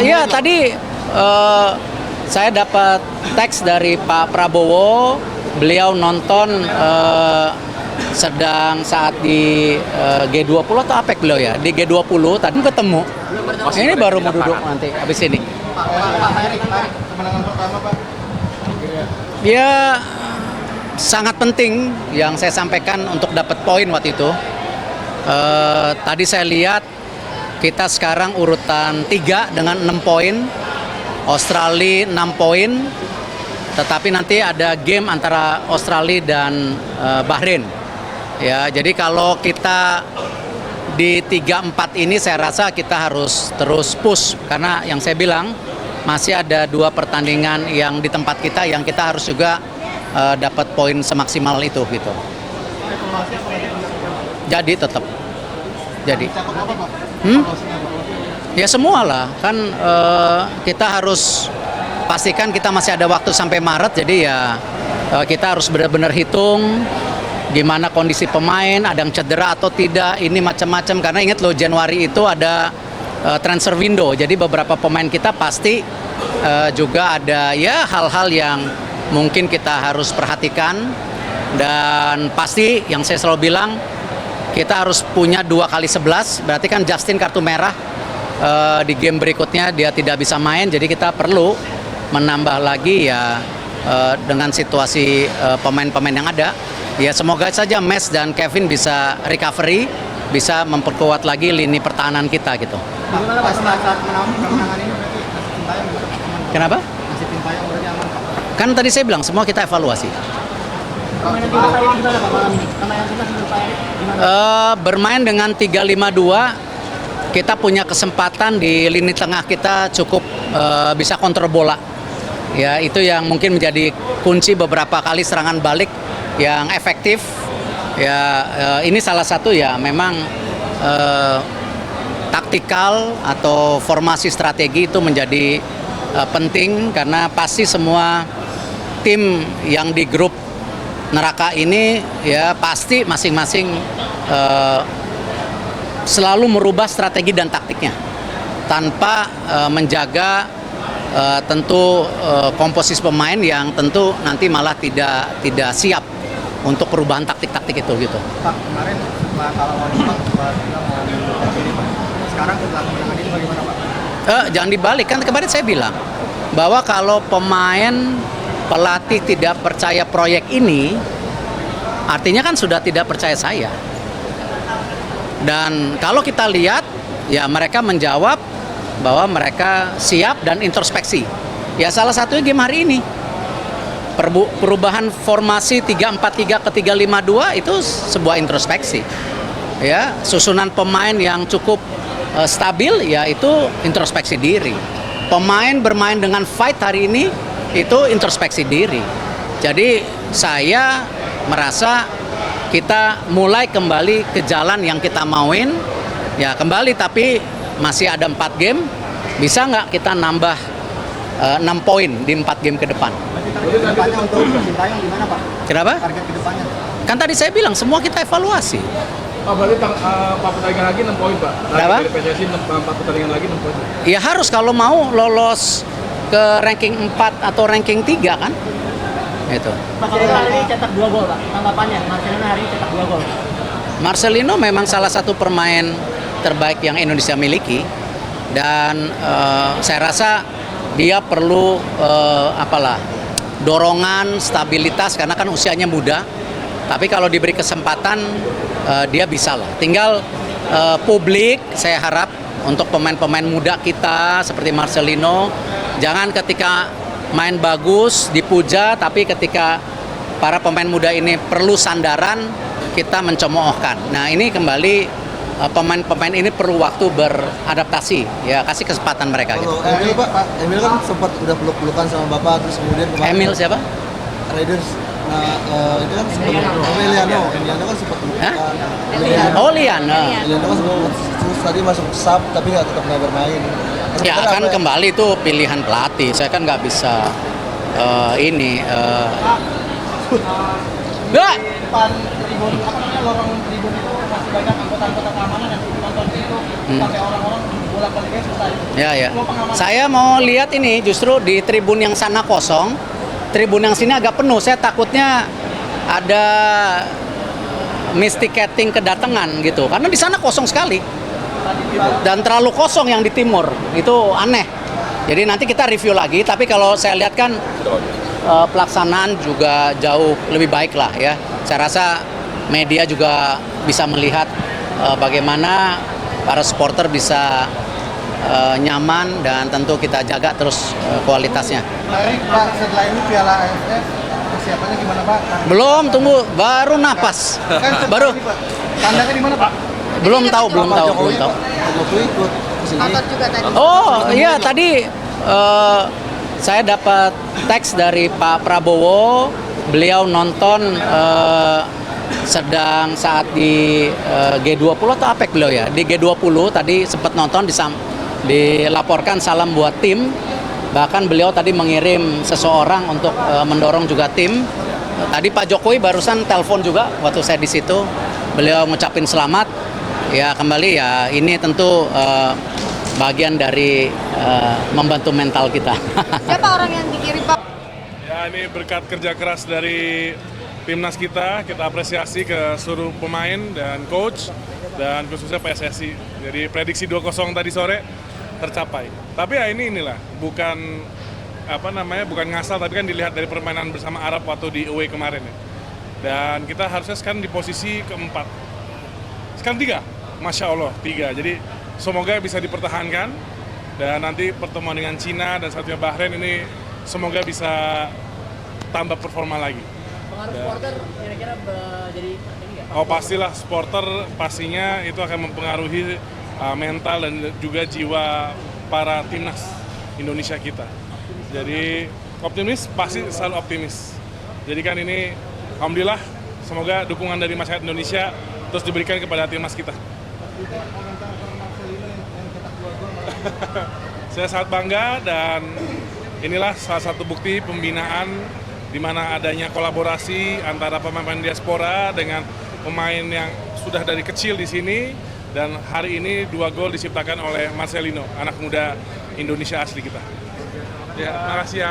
Iya, tadi saya dapat teks dari Pak Prabowo. Beliau nonton sedang saat di G20 atau APEC beliau ya. Di G20 tadi ketemu. Ini baru mau duduk nanti habis ini. Pak Erick, kemenangan pertama Pak. Ya, sangat penting yang saya sampaikan untuk dapat poin waktu itu. Tadi saya lihat kita sekarang urutan 3 dengan 6 poin, Australia 6 poin, tetapi nanti ada game antara Australia dan Bahrain. Ya, jadi kalau kita di 3-4 ini saya rasa kita harus terus push karena yang saya bilang masih ada 2 pertandingan yang di tempat kita yang kita harus juga dapat poin semaksimal itu gitu. Jadi tetap. Jadi. Ya semua lah kan kita harus pastikan kita masih ada waktu sampai Maret, jadi ya kita harus benar-benar hitung gimana kondisi pemain, ada yang cedera atau tidak, ini macam-macam karena ingat loh Januari itu ada transfer window, jadi beberapa pemain kita pasti juga ada ya hal-hal yang mungkin kita harus perhatikan dan pasti yang saya selalu bilang kita harus punya 2x11, berarti kan Justin kartu merah di game berikutnya dia tidak bisa main, jadi kita perlu menambah lagi ya dengan situasi pemain-pemain yang ada. Ya semoga saja Mes dan Kevin bisa recovery, bisa memperkuat lagi lini pertahanan kita gitu. Gimana Pak saat kemenangan ini berarti Sintayong bisa aman? Kenapa? Masih Sintayong berarti aman Pak? Kan tadi saya bilang semua kita evaluasi. Permainan timnas hari ini gimana Pak malam ini? Sama yang timnas menurut Pak Erick gimana? Bermain dengan 3-5-2, kita punya kesempatan di lini tengah kita cukup bisa kontrol bola. Ya itu yang mungkin menjadi kunci beberapa kali serangan balik yang efektif. Ya ini salah satu ya memang taktikal atau formasi strategi itu menjadi penting karena pasti semua tim yang di grup neraka ini ya pasti masing-masing selalu merubah strategi dan taktiknya tanpa menjaga tentu komposisi pemain yang tentu nanti malah tidak siap untuk perubahan taktik-taktik itu gitu. Pak, kemarin setelah kalah lawan Jepang Pak bilang mau mundur diri Pak. Sekarang setelah kemenangan ini bagaimana Pak? Jangan dibalik, kan kemarin saya bilang bahwa kalau pemain pelatih tidak percaya proyek ini, artinya kan sudah tidak percaya saya. Dan kalau kita lihat, ya mereka menjawab bahwa mereka siap dan introspeksi. Ya salah satunya game hari ini. Perubahan formasi 3-4-3 ke 3-5-2 itu sebuah introspeksi. Ya, susunan pemain yang cukup stabil ya itu introspeksi diri. Pemain bermain dengan fight hari ini itu introspeksi diri. Jadi saya merasa kita mulai kembali ke jalan yang kita mauin, ya kembali tapi masih ada 4 game, bisa nggak kita nambah 6 poin di 4 game ke depan? Target kedepannya untuk Sintayong gimana Pak? Kenapa? Target kedepannya? Kan tadi saya bilang semua kita evaluasi. Pak, berarti 4 pertandingan lagi 6 poin Pak. Kenapa? Dari PSSI 4 pertandingan lagi 6 poin. Ya harus kalau mau lolos ke ranking 4 atau ranking 3 kan? Itu. Pak, kalau hari ini cetak 2 gol Pak, tanggapannya Marcelino hari ini cetak 2 gol. Marcelino memang salah satu pemain terbaik yang Indonesia miliki dan saya rasa dia perlu dorongan, stabilitas karena kan usianya muda. Tapi kalau diberi kesempatan dia bisa lah. Tinggal publik saya harap untuk pemain-pemain muda kita seperti Marcelino jangan ketika main bagus dipuja, tapi ketika para pemain muda ini perlu sandaran kita mencemoohkan. Nah ini kembali pemain-pemain ini perlu waktu beradaptasi, ya kasih kesempatan mereka. Gitu. Kalau Emil Pak, Emil kan sempat udah peluk-pelukan sama Bapak, terus kemudian kemarin Emil siapa? Raiders, nah itu kan sempat Emiliano kan sempat pelukan. Oh Liana. Emiliano kan sempat terus tadi masuk sub tapi tetap nggak bermain. Ya kan kembali itu pilihan pelatih. Saya kan nggak bisa nggak. Depan tribun lorong tribun itu masih banyak anggota-anggota keamanan yang penonton itu sampai orang-orang bola Ya, ya. Saya mau lihat ini justru di tribun yang sana kosong, tribun yang sini agak penuh. Saya takutnya ada mistiketing kedatangan gitu. Karena di sana kosong sekali. Dan terlalu kosong yang di timur. Itu aneh. Jadi nanti kita review lagi, tapi kalau saya lihat kan pelaksanaan juga jauh lebih baik lah ya. Saya rasa media juga bisa melihat bagaimana para supporter bisa nyaman dan tentu kita jaga terus kualitasnya. Baik Pak, setelah ini Piala AFF persiapannya gimana Pak? Belum, tunggu, baru napas. Kan Baru setelah ini, Pak. Tandanya di mana Pak? belum tahu. Pak Jokowi ikut ke sini. Oh iya tadi saya dapat teks dari Pak Prabowo, beliau nonton sedang saat di G20 atau APEC beliau ya, di G20 tadi sempat nonton dilaporkan salam buat tim, bahkan beliau tadi mengirim seseorang untuk mendorong juga tim. Tadi Pak Jokowi barusan telepon juga waktu saya di situ, beliau ngucapin selamat. Ya kembali ya ini tentu bagian dari membantu mental kita. Siapa orang yang dikirim Pak? Ya ini berkat kerja keras dari timnas kita apresiasi ke seluruh pemain dan coach dan khususnya PSSI. Jadi prediksi 2-0 tadi sore tercapai. Tapi ya inilah bukan bukan ngasal, tapi kan dilihat dari permainan bersama Arab waktu di away kemarin ya. Dan kita harusnya sekarang di posisi keempat. Sekarang 3, Masya Allah 3. Jadi semoga bisa dipertahankan dan nanti pertemuan dengan Cina dan satunya Bahrain ini semoga bisa tambah performa lagi. Pengaruh supporter kira-kira jadi ini nggak? Oh pastilah, supporter pastinya itu akan mempengaruhi mental dan juga jiwa para timnas Indonesia kita. Jadi optimis, pasti selalu optimis. Jadi kan ini alhamdulillah semoga dukungan dari masyarakat Indonesia terus diberikan kepada timnas kita. Saya sangat bangga dan inilah salah satu bukti pembinaan di mana adanya kolaborasi antara pemain diaspora dengan pemain yang sudah dari kecil di sini, dan hari ini 2 gol diciptakan oleh Marcelino, anak muda Indonesia asli kita. Ya, makasih ya.